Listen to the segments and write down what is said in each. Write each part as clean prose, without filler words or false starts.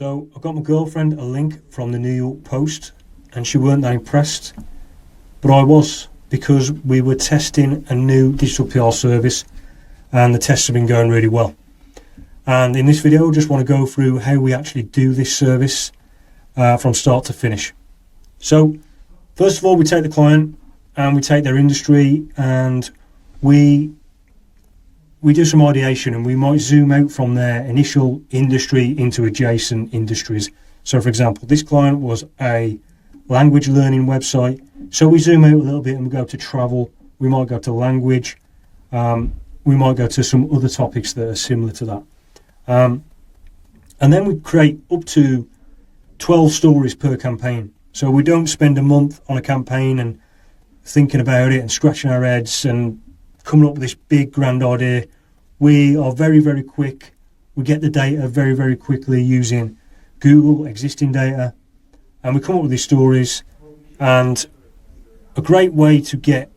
So I got my girlfriend a link from the NYPost, and she weren't that impressed, but I was, because we were testing a new digital PR service and the tests have been going really well. And in this video I just want to go through how we actually do this service from start to finish. So first of all, we take the client and we take their industry, and we do some ideation, and we might zoom out from their initial industry into adjacent industries. So for example, this client was a language learning website, so we zoom out a little bit and we go to travel, we might go to language, we might go to some other topics that are similar to that. And then we create up to 12 stories per campaign. So we don't spend a month on a campaign and thinking about it and scratching our heads and coming up with this big grand idea. We are very, very quick. We get the data very, very quickly using Google existing data, and we come up with these stories. And a great way to get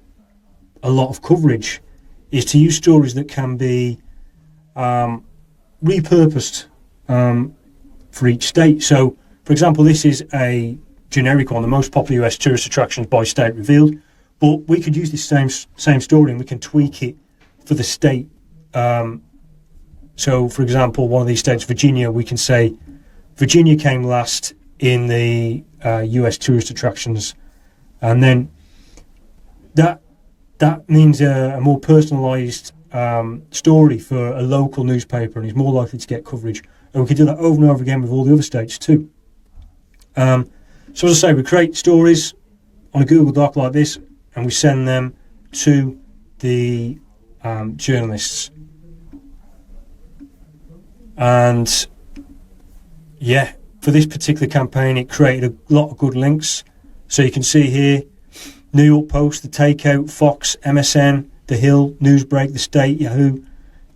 a lot of coverage is to use stories that can be repurposed for each state. So for example, this is a generic one, the most popular US tourist attractions by state revealed, but we could use this same story and we can tweak it for the state. So for example, one of these states, Virginia, we can say Virginia came last in the US tourist attractions, and then that means a more personalized story for a local newspaper, and is more likely to get coverage. And we can do that over and over again with all the other states too. So as I say, we create stories on a Google Doc like this, and we send them to the journalists. And yeah, for this particular campaign, it created a lot of good links. So you can see here, NYPost, The Takeout, Fox, MSN, The Hill, Newsbreak, The State, Yahoo,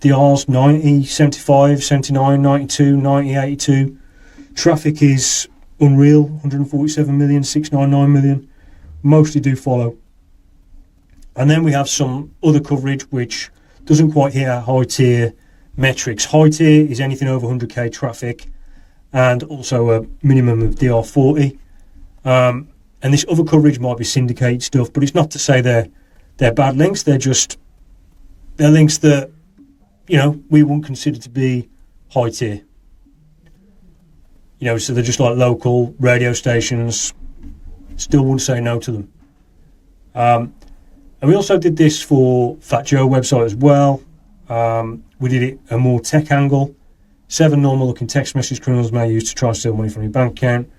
the R's 90, 75, 79, 92, 90, 82. Traffic is unreal, 147 million, 699 million. Mostly do follow. And then we have some other coverage which doesn't quite hit our high tier metrics. High tier is anything over 100k traffic, and also a minimum of DR40. And this other coverage might be syndicated stuff, but it's not to say they're bad links. They're links that, you know, we wouldn't consider to be high tier. You know, so they're just like local radio stations. Still wouldn't say no to them. And we also did this for Fat Joe website as well. We did it a more tech angle. 7 normal looking text message criminals may use to try and steal money from your bank account.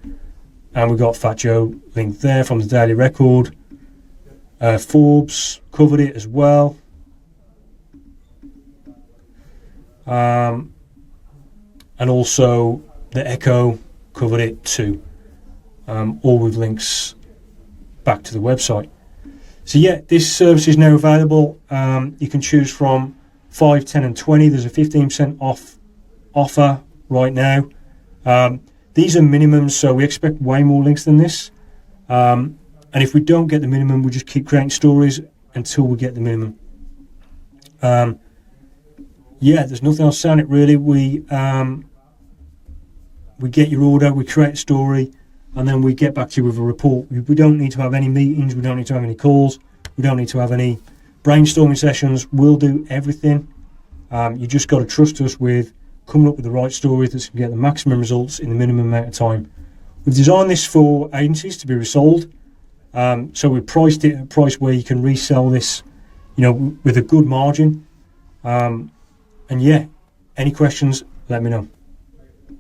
And we got Fat Joe linked there from the Daily Record. Forbes covered it as well. And also the Echo covered it too. All with links back to the website. So yeah, this service is now available. You can choose from 5, 10 and 20. There's a 15% off offer right now. These are minimums, so we expect way more links than this. And if we don't get the minimum, we just keep creating stories until we get the minimum. Yeah, there's nothing else on it really. We get your order, we create a story, and then we get back to you with a report. We don't need to have any meetings, we don't need to have any calls, we don't need to have any brainstorming sessions. We'll do everything. You just got to trust us with coming up with the right stories that can get the maximum results in the minimum amount of time. We've designed this for agencies to be resold, so we priced it at a price where you can resell this, you know, with a good margin. And yeah, any questions, let me know.